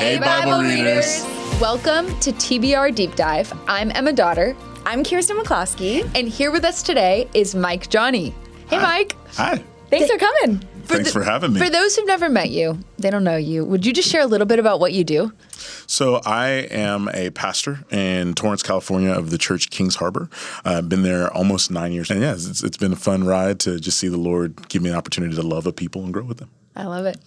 Hey, Bible readers. Welcome to TBR Deep Dive. I'm Emma Daughter. I'm Kirsten McCloskey. And here with us today is Mike Johnny. Hey, Hi. Mike. Hi. Thanks for coming. Thanks for having me. For those who've never met you, they don't know you, would you just share a little bit about what you do? So I am a pastor in Torrance, California of the church Kings Harbor. I've been there almost 9 years. And yes, it's been a fun ride to just see the Lord give me an opportunity to love a people and grow with them. I love it.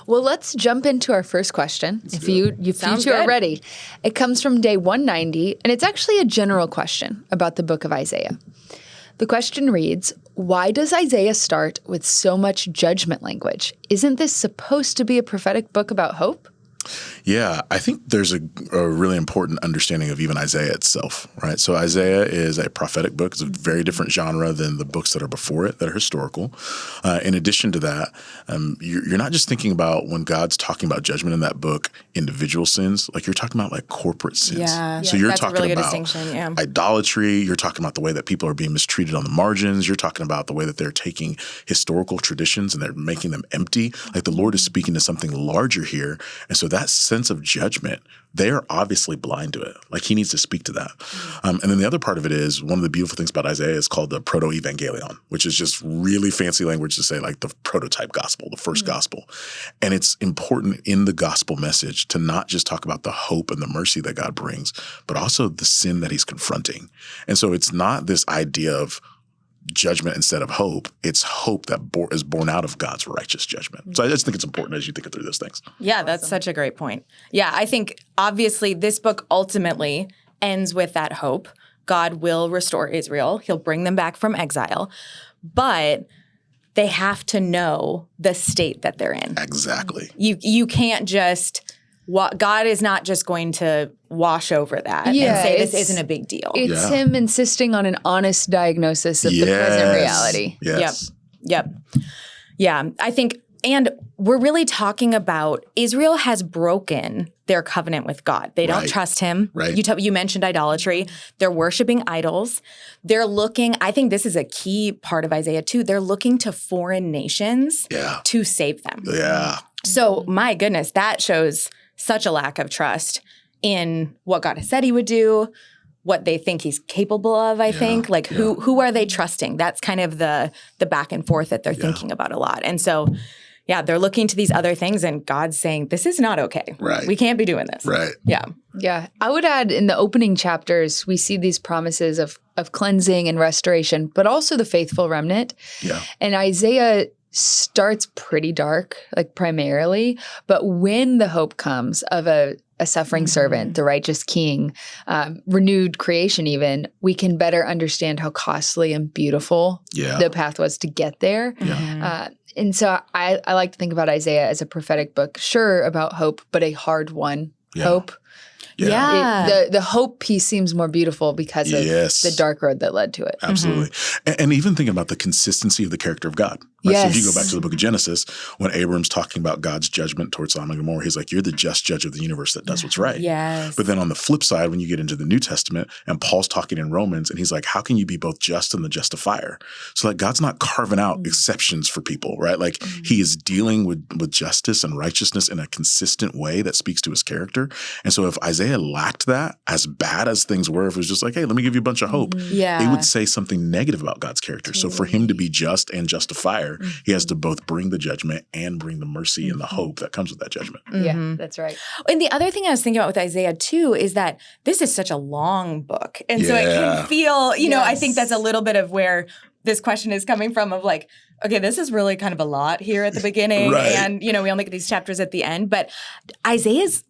Well, let's jump into our first question. If you two are ready. It comes from day 190, and it's actually a general question about the book of Isaiah. The question reads, why does Isaiah start with so much judgment language? Isn't this supposed to be a prophetic book about hope? Yeah, I think there's a really important understanding of even Isaiah itself, right? So Isaiah is a prophetic book. It's a very different genre than the books that are before it that are historical. In addition to that, you're not just thinking about when God's talking about judgment in that book, individual sins, like you're talking about like corporate sins. Yeah. So you're That's talking a really good about distinction, yeah. idolatry. You're talking about the way that people are being mistreated on the margins. You're talking about the way that they're taking historical traditions and they're making them empty. Like the Lord is speaking to something larger here. And so that sense of judgment, they are obviously blind to it. Like he needs to speak to that. And then the other part of it is one of the beautiful things about Isaiah is called the proto-evangelion, which is just really fancy language to say like the prototype gospel, the first gospel. And it's important in the gospel message to not just talk about the hope and the mercy that God brings, but also the sin that he's confronting. And so it's not this idea of judgment instead of hope. It's hope that is born out of God's righteous judgment. So I just think it's important as you think through those things. Yeah, that's such a great point. Yeah, I think obviously this book ultimately ends with that hope. God will restore Israel. He'll bring them back from exile. But they have to know the state that they're in. Exactly. You can't just God is not just going to wash over that and say this isn't a big deal. It's him insisting on an honest diagnosis of the present reality. Yes. Yep. Yeah, I think, and we're really talking about Israel has broken their covenant with God. They don't trust him. Right. You mentioned idolatry. They're worshiping idols. They're looking, I think this is a key part of Isaiah too, they're looking to foreign nations to save them. Yeah. So my goodness, that shows such a lack of trust in what God has said he would do, what they think he's capable of, I think. Like who are they trusting? That's kind of the back and forth that they're thinking about a lot. And so, they're looking to these other things and God's saying, this is not okay. Right. We can't be doing this. Right. Yeah. Yeah. I would add in the opening chapters, we see these promises of cleansing and restoration, but also the faithful remnant. Yeah. And Isaiah starts pretty dark, like primarily, but when the hope comes of a suffering servant, the righteous king, renewed creation even, we can better understand how costly and beautiful the path was to get there. Yeah. And so I like to think about Isaiah as a prophetic book, sure, about hope, but a hard one. Hope. The hope piece seems more beautiful because of the dark road that led to it. Absolutely. And even thinking about the consistency of the character of God. Right? So if you go back to the book of Genesis, when Abram's talking about God's judgment towards Sodom and Gomorrah, he's like, you're the just judge of the universe that does what's right. Yes. But then on the flip side, when you get into the New Testament and Paul's talking in Romans and he's like, how can you be both just and the justifier? So like God's not carving out exceptions for people, right? Like he is dealing with justice and righteousness in a consistent way that speaks to his character. And so if Isaiah lacked that, as bad as things were, if it was just like, hey, let me give you a bunch of hope, it would say something negative about God's character. So for him to be just and justifier, he has to both bring the judgment and bring the mercy and the hope that comes with that judgment. Yeah, that's right. And the other thing I was thinking about with Isaiah too is that this is such a long book. And so it can feel, I think that's a little bit of where this question is coming from of like, okay, this is really kind of a lot here at the beginning. And, we only get these chapters at the end. But Isaiah's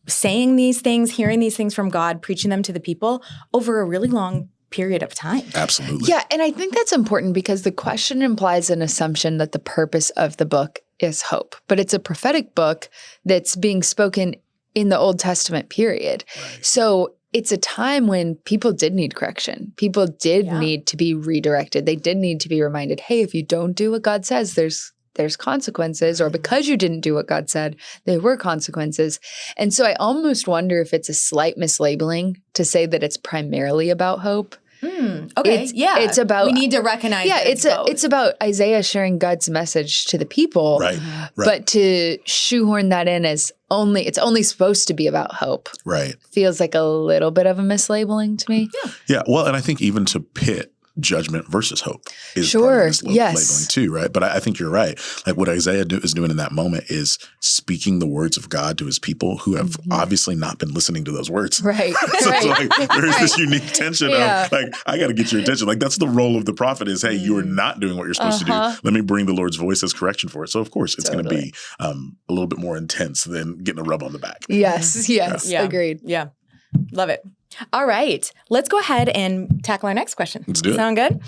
saying these things, hearing these things from God, preaching them to the people over a really long period of time. Absolutely. Yeah, and I think that's important because the question implies an assumption that the purpose of the book is hope. But it's a prophetic book that's being spoken in the Old Testament period. Right. So it's a time when people did need correction. People did need to be redirected. They did need to be reminded, hey, if you don't do what God says, there's consequences, or because you didn't do what God said, there were consequences. And so I almost wonder if it's a slight mislabeling to say that it's primarily about hope. Okay. It's about, we need to recognize. Yeah, it's about Isaiah sharing God's message to the people, right. But to shoehorn that in as it's only supposed to be about hope. Right. Feels like a little bit of a mislabeling to me. Yeah. Well, and I think even to pit judgment versus hope is part of this labeling too, right? But I think you're right. Like what Isaiah is doing in that moment is speaking the words of God to his people who have obviously not been listening to those words. Right. So it's like there's this unique tension of like, I got to get your attention. Like that's the role of the prophet is, hey, you are not doing what you're supposed to do. Let me bring the Lord's voice as correction for it. So of course it's going to be a little bit more intense than getting a rub on the back. Yes. Agreed. Yeah. Love it. All right. Let's go ahead and tackle our next question. Let's do it. Sound good?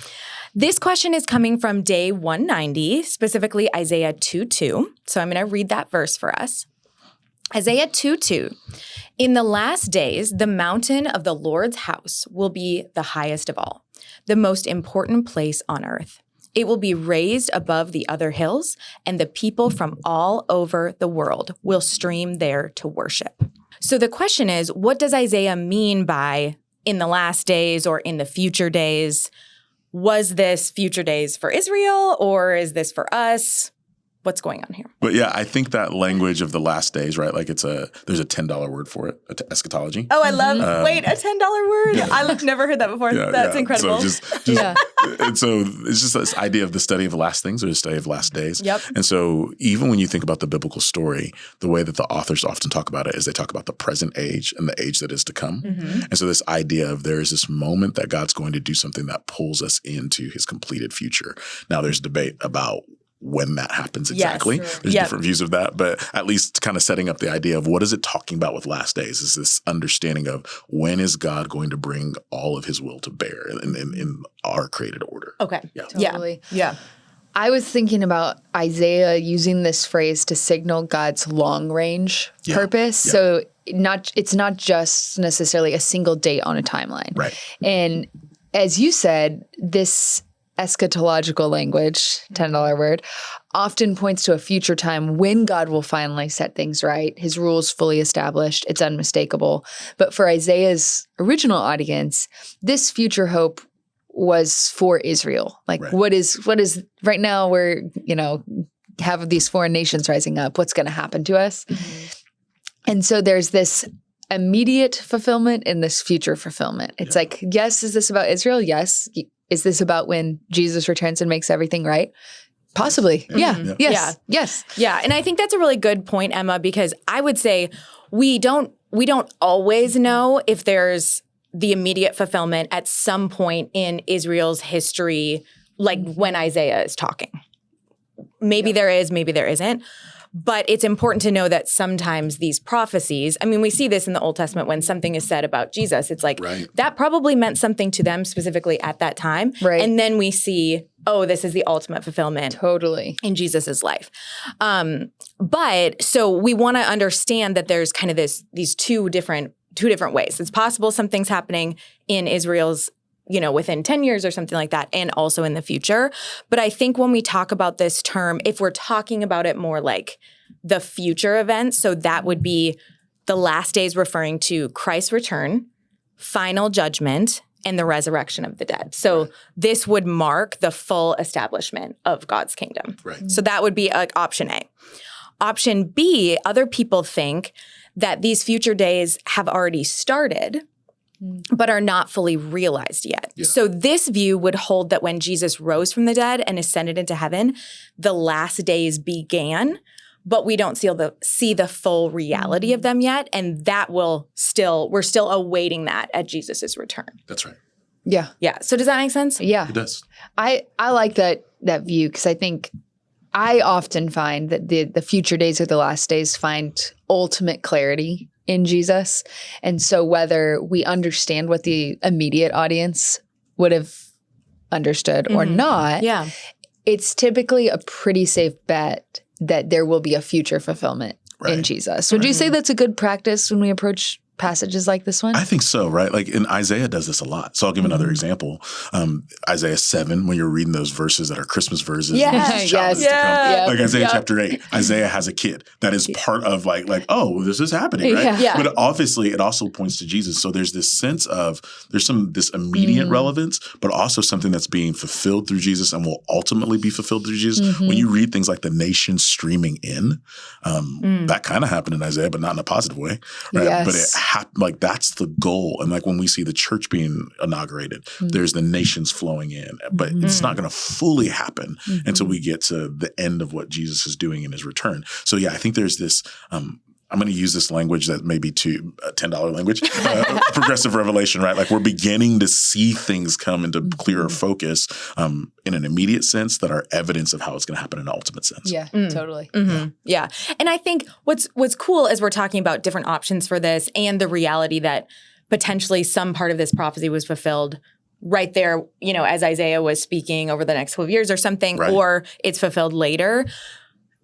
This question is coming from day 190, specifically Isaiah 2:2. So I'm going to read that verse for us. Isaiah 2:2. In the last days, the mountain of the Lord's house will be the highest of all, the most important place on earth. It will be raised above the other hills, and the people from all over the world will stream there to worship. So the question is, what does Isaiah mean by in the last days or in the future days? Was this future days for Israel or is this for us? What's going on here? But yeah, I think that language of the last days, right? Like there's a $10 word for it, eschatology. Oh, I love, wait, a $10 word? Yeah. I've never heard that before. That's incredible. So and so it's just this idea of the study of last things or the study of last days. Yep. And so even when you think about the biblical story, the way that the authors often talk about it is they talk about the present age and the age that is to come. And so this idea of there is this moment that God's going to do something that pulls us into his completed future. Now there's debate about when that happens exactly. Yes, There's different views of that, but at least kind of setting up the idea of what is it talking about with last days is this understanding of when is God going to bring all of his will to bear in our created order. Okay. Yeah. Totally. Yeah. I was thinking about Isaiah using this phrase to signal God's long range purpose. Yeah. So it's not just necessarily a single date on a timeline. Right. And as you said, this eschatological language, $10 word, often points to a future time when God will finally set things right. His rules fully established. It's unmistakable. But for Isaiah's original audience, this future hope was for Israel. Like what is right now we're, have these foreign nations rising up. What's going to happen to us? And so there's this immediate fulfillment and this future fulfillment. It's like, yes, is this about Israel? Yes. Is this about when Jesus returns and makes everything right? Possibly. Yeah. Yes. Yes. Yeah. And I think that's a really good point, Emma, because I would say we don't always know if there's the immediate fulfillment at some point in Israel's history, like when Isaiah is talking. Maybe there is, maybe there isn't. But it's important to know that sometimes these prophecies, I mean, we see this in the Old Testament when something is said about Jesus. It's like that probably meant something to them specifically at that time. Right. And then we see, oh, this is the ultimate fulfillment in Jesus's life. But so we want to understand that there's kind of these two different ways. It's possible something's happening in Israel's within 10 years or something like that, and also in the future. But I think when we talk about this term, if we're talking about it more like the future events, so that would be the last days referring to Christ's return, final judgment, and the resurrection of the dead. So this would mark the full establishment of God's kingdom. Right. So that would be option A. Option B, other people think that these future days have already started, but are not fully realized yet. Yeah. So this view would hold that when Jesus rose from the dead and ascended into heaven, the last days began, but we don't see the full reality of them yet. And that we're still awaiting that at Jesus' return. That's right. Yeah. Yeah. So does that make sense? Yeah. It does. I like that view because I think I often find that the future days or the last days find ultimate clarity in Jesus. And so whether we understand what the immediate audience would have understood or not, it's typically a pretty safe bet that there will be a future fulfillment in Jesus. Would you say that's a good practice when we approach passages like this one? I think so, right? Like, and Isaiah does this a lot. So I'll give another example. Isaiah 7, when you're reading those verses that are Christmas verses. Yes. Like Isaiah chapter 8, Isaiah has a kid. That is part of like, oh, this is happening, right? Yeah. But obviously it also points to Jesus. So there's this sense of, this immediate relevance, but also something that's being fulfilled through Jesus and will ultimately be fulfilled through Jesus. When you read things like the nation streaming in, that kind of happened in Isaiah, but not in a positive way, right? Yes. But like that's the goal. And like when we see the church being inaugurated, there's the nations flowing in, but it's not going to fully happen until we get to the end of what Jesus is doing in his return. So yeah, I think there's this, I'm going to use this language that may be too $10 language, progressive revelation, right? Like we're beginning to see things come into clearer focus in an immediate sense that are evidence of how it's going to happen in an ultimate sense. Yeah, totally. Yeah. And I think what's cool as we're talking about different options for this and the reality that potentially some part of this prophecy was fulfilled right there, as Isaiah was speaking over the next 12 years or something, or it's fulfilled later.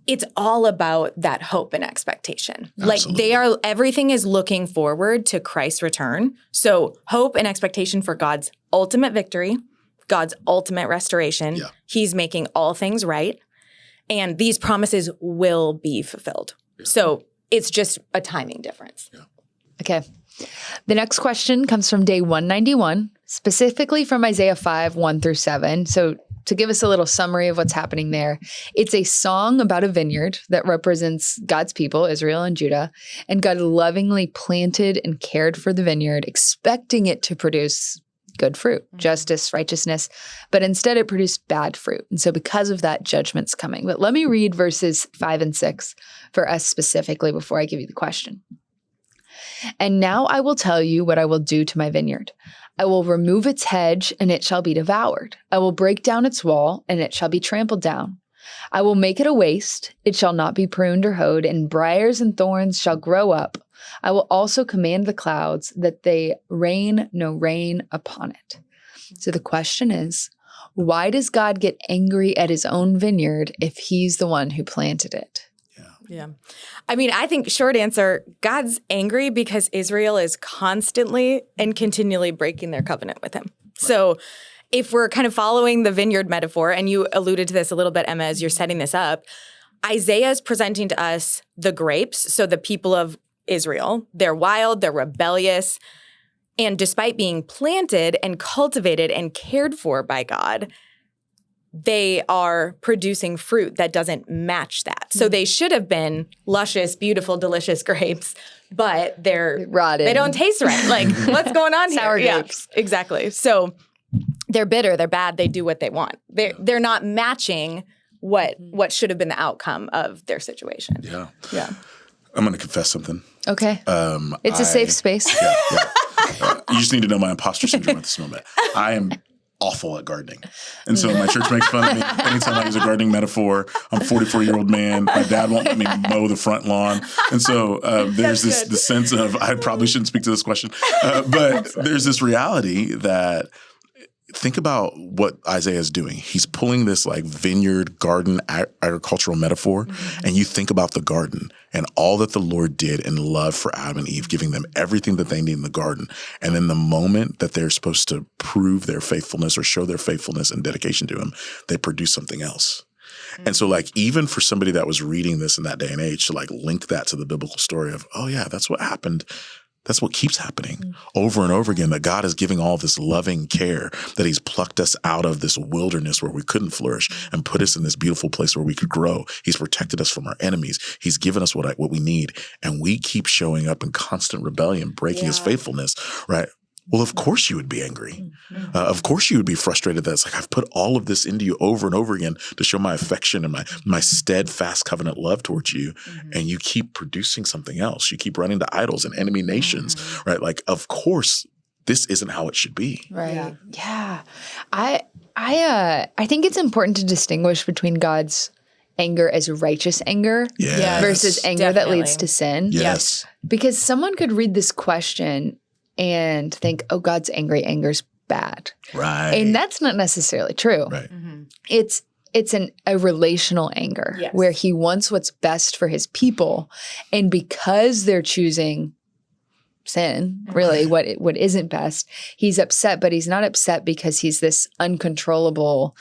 It's all about that hope and expectation. Absolutely. Like everything is looking forward to Christ's return. So hope and expectation for God's ultimate victory, God's ultimate restoration. Yeah. He's making all things right. And these promises will be fulfilled. Yeah. So it's just a timing difference. Yeah. Okay. The next question comes from day 191, specifically from Isaiah 5, 1 through 7. So to give us a little summary of what's happening there, it's a song about a vineyard that represents God's people, Israel and Judah, and God lovingly planted and cared for the vineyard, expecting it to produce good fruit, justice, righteousness, but instead it produced bad fruit. And so because of that, judgment's coming. But let me read verses 5 and 6 for us specifically before I give you the question. And now I will tell you what I will do to my vineyard. I will remove its hedge, and it shall be devoured. I will break down its wall, and it shall be trampled down. I will make it a waste. It shall not be pruned or hoed, and briars and thorns shall grow up. I will also command the clouds that they rain no rain upon it. So the question is, why does God get angry at his own vineyard if he's the one who planted it? Yeah. I mean, I think short answer, God's angry because Israel is constantly and continually breaking their covenant with him. Right. So if we're kind of following the vineyard metaphor, and you alluded to this a little bit, Emma, as you're setting this up, Isaiah is presenting to us the grapes, so the people of Israel. They're wild, they're rebellious, and despite being planted and cultivated and cared for by God, they are producing fruit that doesn't match that. So they should have been luscious, beautiful, delicious grapes, but they're rotten. They don't taste right. Like, what's going on here? Sour grapes. Yeah, exactly. So they're bitter, they're bad, they do what they want. They're not matching what should have been the outcome of their situation. Yeah. Yeah. I'm going to confess something. Okay. It's a safe space. Yeah. You just need to know my imposter syndrome at this moment. I am awful at gardening. And so my church makes fun of me anytime I use a gardening metaphor. I'm a 44-year-old man. My dad won't let me mow the front lawn. And so there's the sense of, I probably shouldn't speak to this question, but there's this reality that think about what Isaiah is doing. He's pulling this like vineyard, garden, agricultural metaphor, and you think about the garden and all that the Lord did in love for Adam and Eve, giving them everything that they need in the garden. And then the moment that they're supposed to prove their faithfulness or show their faithfulness and dedication to him, they produce something else. And so like even for somebody that was reading this in that day and age to like link that to the biblical story of, oh yeah, that's what happened. That's what keeps happening over and over again, that God is giving all this loving care, that he's plucked us out of this wilderness where we couldn't flourish and put us in this beautiful place where we could grow. He's protected us from our enemies. He's given us what we need. And we keep showing up in constant rebellion, breaking his faithfulness, right? Well, of course you would be angry. Of course you would be frustrated that it's like, I've put all of this into you over and over again to show my affection and my steadfast covenant love towards you. And you keep producing something else. You keep running to idols and enemy nations, right? Like, of course, this isn't how it should be. Right. Yeah. I think it's important to distinguish between God's anger as righteous anger versus anger that leads to sin. Yes. Because someone could read this question and think, oh, God's angry, anger's bad. Right. And that's not necessarily true. Right. It's a relational anger where he wants what's best for his people. And because they're choosing sin, really, what isn't best. He's upset, but he's not upset because he's this uncontrollable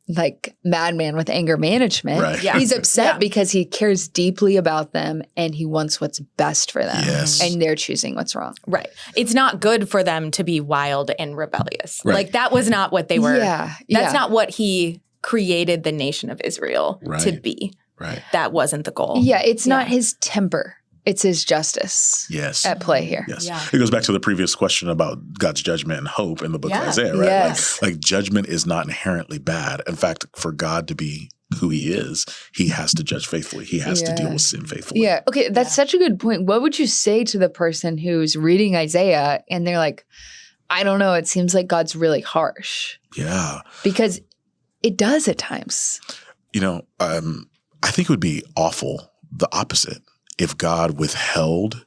like madman with anger management. Right. Yeah. He's upset Yeah. because he cares deeply about them and he wants what's best for them. Yes. And they're choosing what's wrong. Right. It's not good for them to be wild and rebellious. Right. Like that was not what they were. Yeah. That's not what he created the nation of Israel to Right. be. Right. That wasn't the goal. Yeah, it's not his temper. It's his justice Yes. at play here. Yes. Yeah. It goes back to the previous question about God's judgment and hope in the book of Isaiah, right? Yes. Like judgment is not inherently bad. In fact, for God to be who he is, he has to judge faithfully. He has to deal with sin faithfully. Yeah. Okay. That's such a good point. What would you say to the person who's reading Isaiah and they're like, I don't know, it seems like God's really harsh? Yeah. Because it does at times. You know, I think it would be awful, the opposite, if God withheld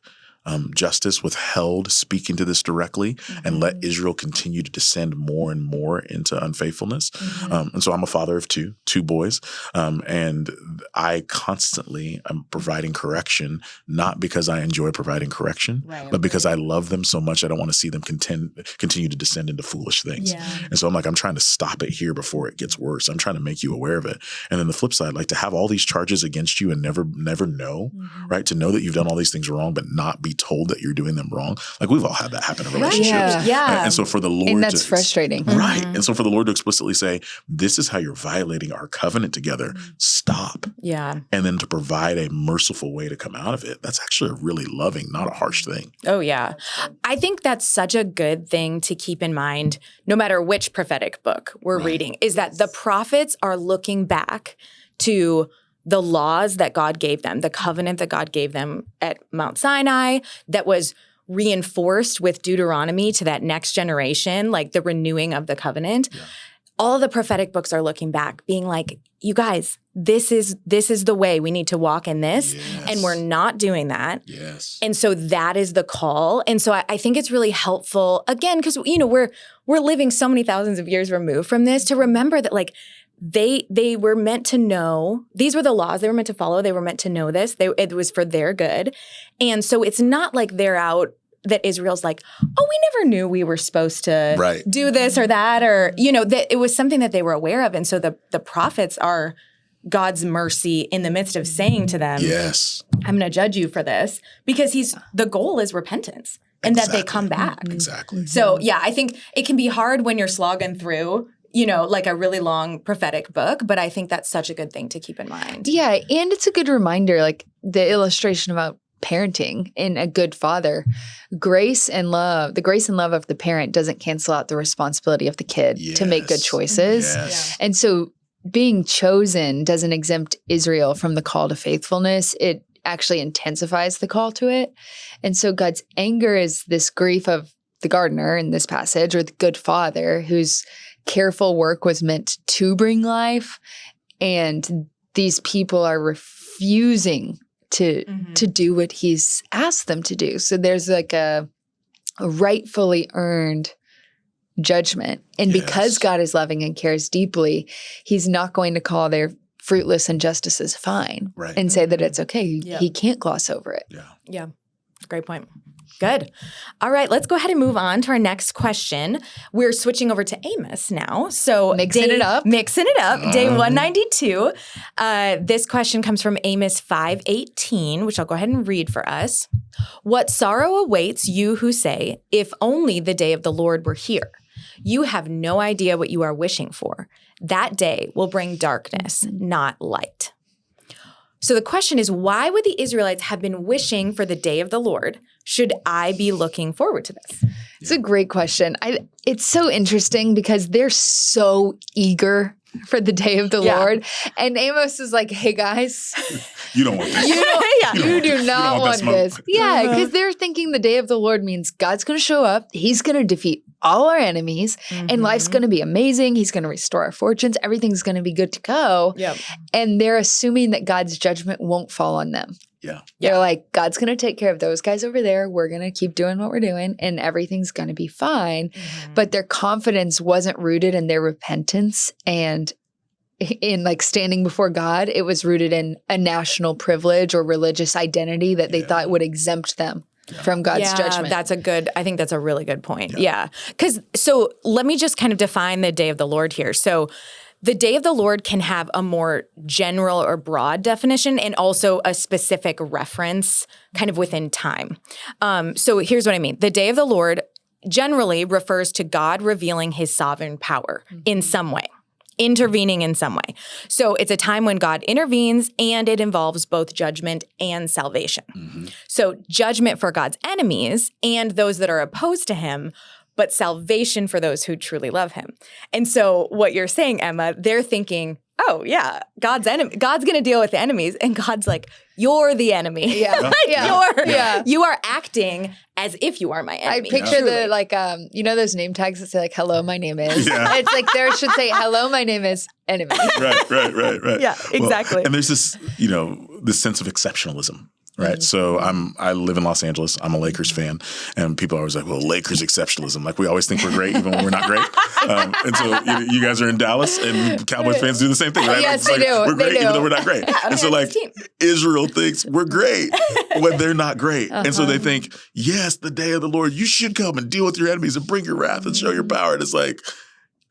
justice, withheld speaking to this directly, and let Israel continue to descend more and more into unfaithfulness. And so I'm a father of two boys, and I constantly am providing correction, not because I enjoy providing correction, but because I love them so much I don't want to see them continue to descend into foolish things. Yeah. And so I'm like, I'm trying to stop it here before it gets worse. I'm trying to make you aware of it. And then the flip side, like to have all these charges against you and never know, right? To know that you've done all these things wrong, but not be told that you're doing them wrong. Like we've all had that happen in relationships. Yeah. And so for the Lord And that's frustrating. Right. And so for the Lord to explicitly say, this is how you're violating our covenant together, stop. Yeah. And then to provide a merciful way to come out of it, that's actually a really loving, not a harsh thing. Oh, yeah. I think that's such a good thing to keep in mind, no matter which prophetic book we're reading, is that the prophets are looking back to the laws that God gave them, the covenant that God gave them at Mount Sinai that was reinforced with Deuteronomy to that next generation, like the renewing of the covenant. Yeah. All the prophetic books are looking back, being like, you guys, this is the way we need to walk in this. Yes. And we're not doing that. Yes. And so that is the call. And so I think it's really helpful, again, because, you know, we're living so many thousands of years removed from this, to remember that, like, they were meant to know, these were the laws they were meant to follow. They were meant to know this. It was for their good. And so it's not like they're out, that Israel's like, oh, we never knew we were supposed to do this or that, or, you know, that it was something that they were aware of. And so the prophets are God's mercy in the midst of saying to them, yes, I'm going to judge you for this, because the goal is repentance and that they come back. Exactly. So yeah, I think it can be hard when you're slogging through, you know, like a really long prophetic book, but I think that's such a good thing to keep in mind. Yeah. And it's a good reminder, like the illustration about parenting in a good father, the grace and love of the parent doesn't cancel out the responsibility of the kid to make good choices. Yes. And so being chosen doesn't exempt Israel from the call to faithfulness. It actually intensifies the call to it. And so God's anger is this grief of the gardener in this passage, or the good father whose careful work was meant to bring life. And these people are refusing to do what he's asked them to do. So there's like a rightfully earned judgment. And because God is loving and cares deeply, he's not going to call their fruitless injustices fine and say that it's okay. He can't gloss over it. Yeah. Great point. Good. All right, let's go ahead and move on to our next question. We're switching over to Amos now. So Mixing it up. Day 192. This question comes from Amos 5:18, which I'll go ahead and read for us. What sorrow awaits you who say, if only the day of the Lord were here. You have no idea what you are wishing for. That day will bring darkness, not light. So the question is, why would the Israelites have been wishing for the day of the Lord? Should I be looking forward to this? It's a great question. It's so interesting because they're so eager for the day of the Lord. And Amos is like, hey, guys. You don't want this. You do not want this. Yeah, because they're thinking the day of the Lord means God's going to show up. He's going to defeat all our enemies and life's going to be amazing. He's going to restore our fortunes. Everything's going to be good to go. Yep. And they're assuming that God's judgment won't fall on them. Yeah. They're like, God's going to take care of those guys over there. We're going to keep doing what we're doing and everything's going to be fine. But their confidence wasn't rooted in their repentance and in like standing before God. It was rooted in a national privilege or religious identity that they thought would exempt them from God's judgment. I think that's a really good point. Yeah. So let me just kind of define the day of the Lord here. So the day of the Lord can have a more general or broad definition and also a specific reference kind of within time. So here's what I mean. The day of the Lord generally refers to God revealing his sovereign power in some way, intervening in some way. So it's a time when God intervenes and it involves both judgment and salvation. So judgment for God's enemies and those that are opposed to him, but salvation for those who truly love him. And so what you're saying, Emma, they're thinking, oh yeah, God's going to deal with the enemies. And God's like, you're the enemy. You are acting as if you are my enemy. I picture the those name tags that say like, hello, my name is. It's like there should say, hello, my name is enemy. Right. Yeah, exactly. Well, and there's this, this sense of exceptionalism. Right. So I live in Los Angeles. I'm a Lakers fan. And people are always like, well, Lakers exceptionalism. Like we always think we're great even when we're not great. And so you guys are in Dallas and Cowboys fans do the same thing, right? Yes, they do. We're great even though we're not great. And so Israel thinks we're great when they're not great. And so they think, yes, the day of the Lord, you should come and deal with your enemies and bring your wrath and show your power. And it's like,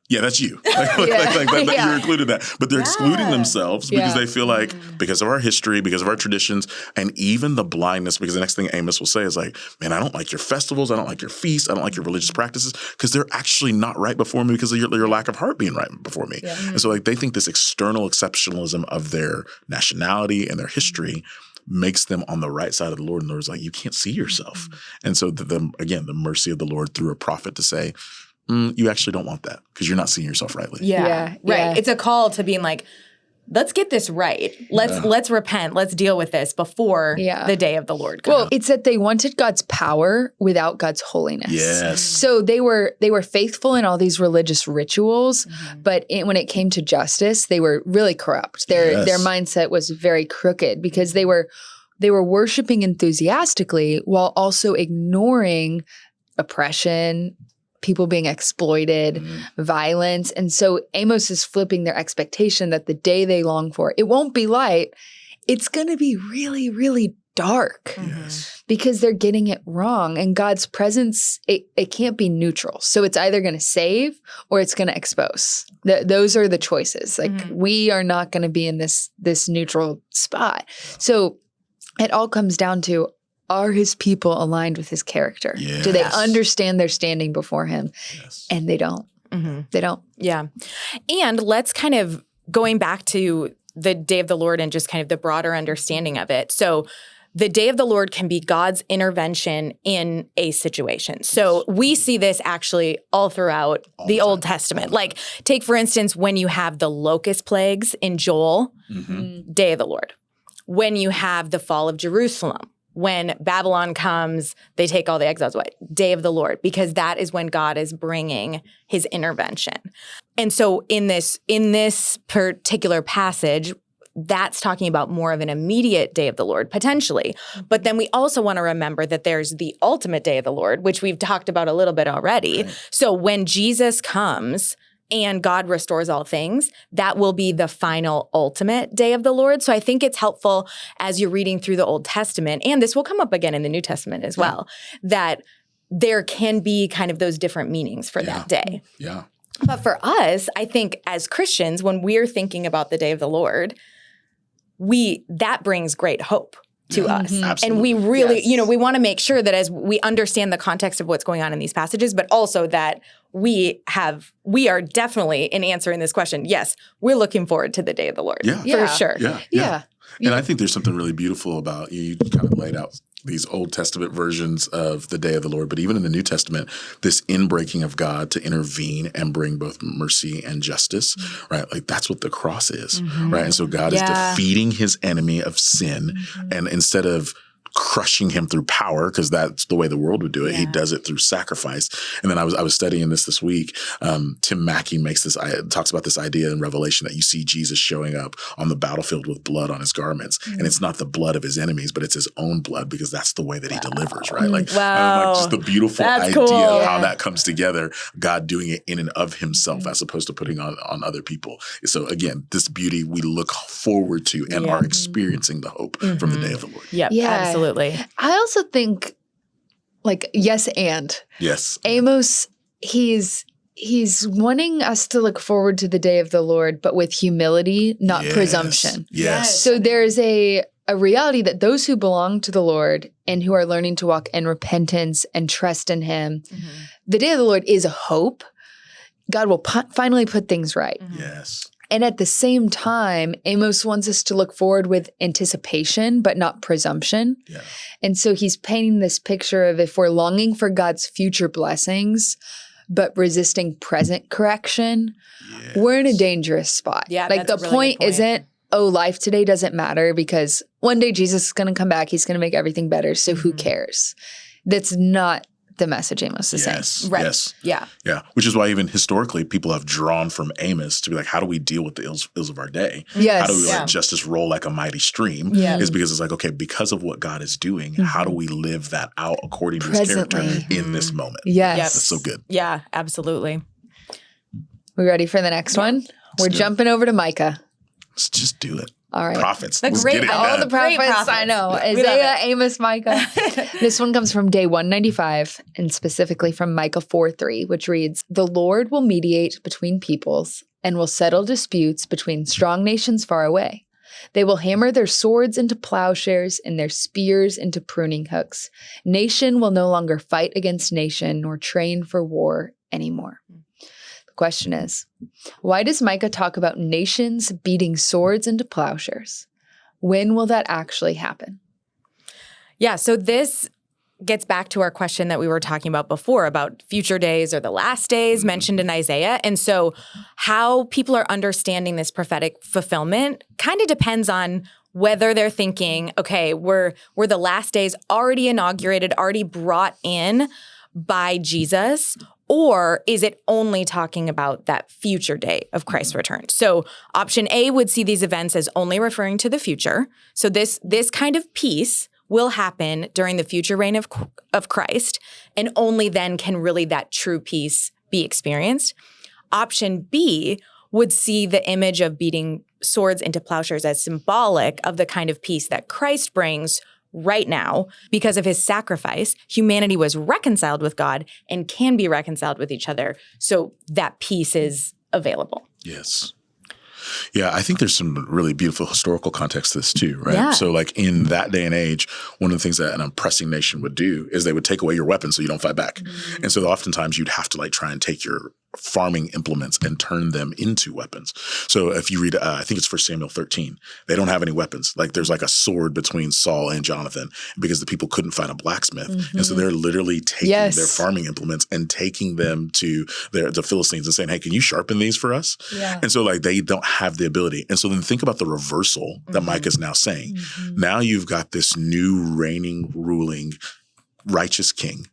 yeah, that's you. You're included in that. But they're excluding themselves because they feel like because of our history, because of our traditions, and even the blindness, because the next thing Amos will say is like, man, I don't like your festivals. I don't like your feasts. I don't like your religious practices because they're actually not right before me because of your lack of heart being right before me. Yeah. And so they think this external exceptionalism of their nationality and their history makes them on the right side of the Lord. And the Lord's like, you can't see yourself. And so the mercy of the Lord through a prophet to say, you actually don't want that because you're not seeing yourself rightly. Yeah. Right. It's a call to being like, let's get this right. Let's repent. Let's deal with this before the day of the Lord comes. Well, it's that they wanted God's power without God's holiness. Yes. So they were faithful in all these religious rituals, but when it came to justice, they were really corrupt. Their mindset was very crooked because they were worshiping enthusiastically while also ignoring oppression, people being exploited, violence. And so Amos is flipping their expectation that the day they long for, it won't be light. It's going to be really, really dark because they're getting it wrong. And God's presence, it can't be neutral. So it's either going to save or it's going to expose. Those are the choices. Like we are not going to be in this neutral spot. So it all comes down to, are his people aligned with his character? Yes. Do they understand their standing before him? Yes. And they don't. They don't. Yeah. And let's kind of going back to the day of the Lord and just kind of the broader understanding of it. So the day of the Lord can be God's intervention in a situation. So we see this actually all throughout the Old Testament. Like take, for instance, when you have the locust plagues in Joel, day of the Lord. When you have the fall of Jerusalem, when Babylon comes, they take all the exiles away. Day of the Lord, because that is when God is bringing his intervention. And so in this particular passage, that's talking about more of an immediate day of the Lord, potentially. But then we also want to remember that there's the ultimate day of the Lord, which we've talked about a little bit already. Right. So when Jesus comes and God restores all things, that will be the final ultimate day of the Lord. So I think it's helpful as you're reading through the Old Testament, and this will come up again in the New Testament as well, that there can be kind of those different meanings for that day. Yeah. But for us, I think as Christians, when we're thinking about the day of the Lord, that brings great hope to us. Absolutely. And we really, we want to make sure that as we understand the context of what's going on in these passages, but also that we are definitely in answering this question. Yes, we're looking forward to the day of the Lord. For sure. Yeah. And I think there's something really beautiful about you kind of laid out these Old Testament versions of the day of the Lord, but even in the New Testament, this inbreaking of God to intervene and bring both mercy and justice, right? Like that's what the cross is, right? And so God is defeating his enemy of sin, and instead of crushing him through power, because that's the way the world would do it. He does it through sacrifice. And then I was studying this week. Tim Mackey talks about this idea in Revelation that you see Jesus showing up on the battlefield with blood on his garments. And it's not the blood of his enemies, but it's his own blood, because that's the way that he delivers, right? Like just the beautiful idea of how that comes together, God doing it in and of himself as opposed to putting on other people. So again, this beauty we look forward to and are experiencing the hope from the day of the Lord. Absolutely. I also think like yes and. Yes. Amos, he's wanting us to look forward to the day of the Lord, but with humility, not presumption. Yes. So there's a reality that those who belong to the Lord and who are learning to walk in repentance and trust in him, the day of the Lord is a hope. God will finally put things right. Yes. And at the same time, Amos wants us to look forward with anticipation, but not presumption. Yeah. And so he's painting this picture of if we're longing for God's future blessings, but resisting present correction, we're in a dangerous spot. Yeah, like the that's a really point good point. isn't, oh, life today doesn't matter because one day Jesus is going to come back. He's going to make everything better. So who cares? That's not the message Amos is saying. Right. Yes. Yeah. Yeah. Which is why even historically people have drawn from Amos to be like, how do we deal with the ills of our day? Yes. How do we let justice roll like a mighty stream? Yeah. Is because it's like, okay, because of what God is doing, how do we live that out according to his character in this moment? Yes. Yep. That's so good. Yeah, absolutely. We ready for the next one? We're jumping over to Micah. Let's just do it. All right. Prophets. The Let's great- get it All done. the prophets, Great prophets. I know. We love Isaiah, it. Amos, Micah. This one comes from day 195 and specifically from Micah 4:3, which reads, "The Lord will mediate between peoples and will settle disputes between strong nations far away. They will hammer their swords into plowshares and their spears into pruning hooks. Nation will no longer fight against nation nor train for war anymore." The question is, why does Micah talk about nations beating swords into plowshares? When will that actually happen? Yeah, so this gets back to our question that we were talking about before about future days or the last days mentioned in Isaiah. And so how people are understanding this prophetic fulfillment kind of depends on whether they're thinking, okay, we're the last days already inaugurated, already brought in by Jesus, or is it only talking about that future day of Christ's return? So option A would see these events as only referring to the future. So this kind of peace will happen during the future reign of Christ, and only then can really that true peace be experienced. Option B would see the image of beating swords into plowshares as symbolic of the kind of peace that Christ brings right now. Because of his sacrifice, humanity was reconciled with God and can be reconciled with each other. So that peace is available. Yes. Yeah, I think there's some really beautiful historical context to this too, right? Yeah. So like in that day and age, one of the things that an oppressing nation would do is they would take away your weapons so you don't fight back. And so oftentimes you'd have to like try and take your farming implements and turn them into weapons. So if you read, I think it's 1 Samuel 13, they don't have any weapons. Like there's like a sword between Saul and Jonathan because the people couldn't find a blacksmith. And so they're literally taking their farming implements and taking them to the Philistines and saying, hey, can you sharpen these for us? Yeah. And so like they don't have the ability. And so then think about the reversal that Micah is now saying. Now you've got this new reigning, ruling, righteous king.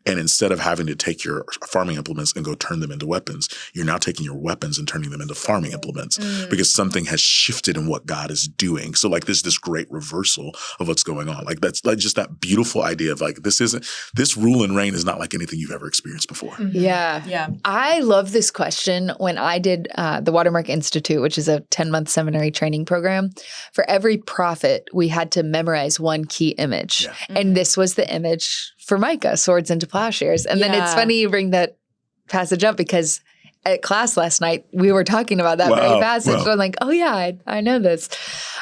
And instead of having to take your farming implements and go turn them into weapons, you're now taking your weapons and turning them into farming implements because something has shifted in what God is doing. So like there's this great reversal of what's going on. Like that's like just that beautiful idea of like this rule and reign is not like anything you've ever experienced before. Yeah. Yeah. I love this question. When I did the Watermark Institute, which is a 10-month seminary training program, for every prophet, we had to memorize one key image. Yeah. And this was the image for Micah, swords into plowshares. And then it's funny you bring that passage up because at class last night, we were talking about that very passage. Wow. So I'm like, oh yeah, I know this.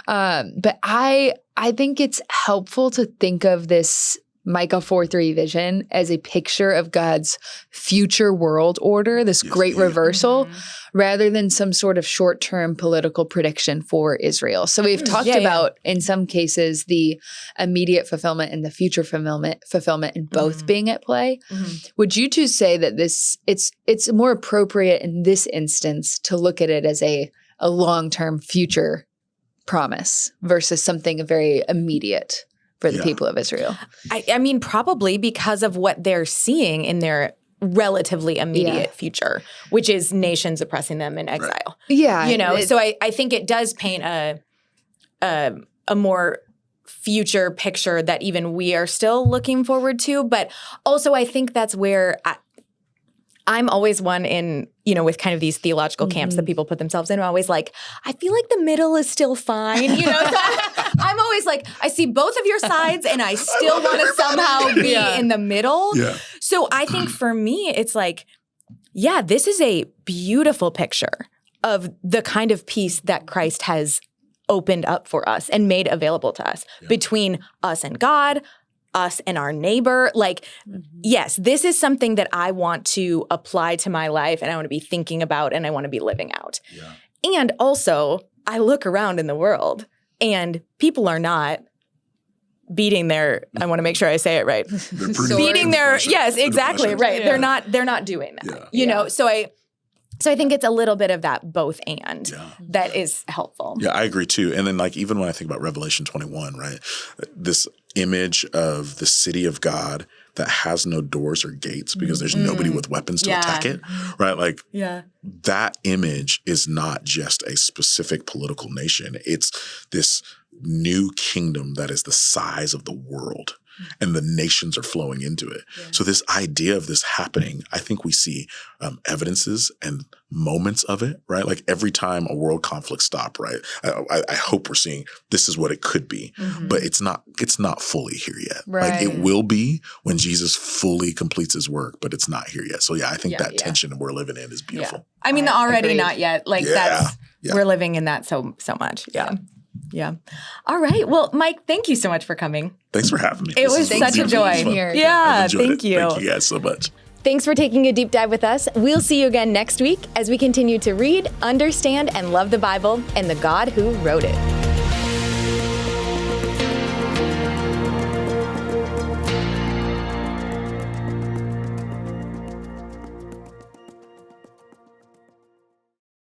But I think it's helpful to think of this Micah 4:3 vision as a picture of God's future world order, this great reversal, rather than some sort of short-term political prediction for Israel. So we've talked about, in some cases, the immediate fulfillment and the future fulfillment in both being at play. Would you two say that it's more appropriate in this instance to look at it as a long-term future promise versus something very immediate for the people of Israel? I mean, probably because of what they're seeing in their relatively immediate future, which is nations oppressing them in exile. Yeah. You know, so I think it does paint a more future picture that even we are still looking forward to. But also I think that's where I'm always one in, with kind of these theological camps that people put themselves in. I'm always like, I feel like the middle is still fine, So I'm always like, I see both of your sides and I still want to somehow be in the middle. Yeah. So I think for me, it's like, this is a beautiful picture of the kind of peace that Christ has opened up for us and made available to us between us and God, us and our neighbor. Like, yes, this is something that I want to apply to my life and I want to be thinking about and I want to be living out. Yeah. And also, I look around in the world and people are not beating their, I want to make sure I say it right. Beating their, yes, exactly, right. Yeah. They're not doing that, you know? So I think it's a little bit of that both and that is helpful. Yeah, I agree too. And then like even when I think about Revelation 21, right, this image of the city of God that has no doors or gates because there's nobody with weapons to attack it, right? Like that image is not just a specific political nation. It's this new kingdom that is the size of the world. And the nations are flowing into it. Yeah. So this idea of this happening, I think we see evidences and moments of it, right? Like every time a world conflict stops, right? I hope we're seeing this is what it could be, but it's not fully here yet. Right. Like it will be when Jesus fully completes his work, but it's not here yet. So I think that tension we're living in is beautiful. Yeah. I mean, the already not yet, like we're living in that so much. Yeah. Yeah. All right. Well, Mike, thank you so much for coming. Thanks for having me. It was such a joy. Yeah, thank you. Thank you guys so much. Thanks for taking a deep dive with us. We'll see you again next week as we continue to read, understand, and love the Bible and the God who wrote it.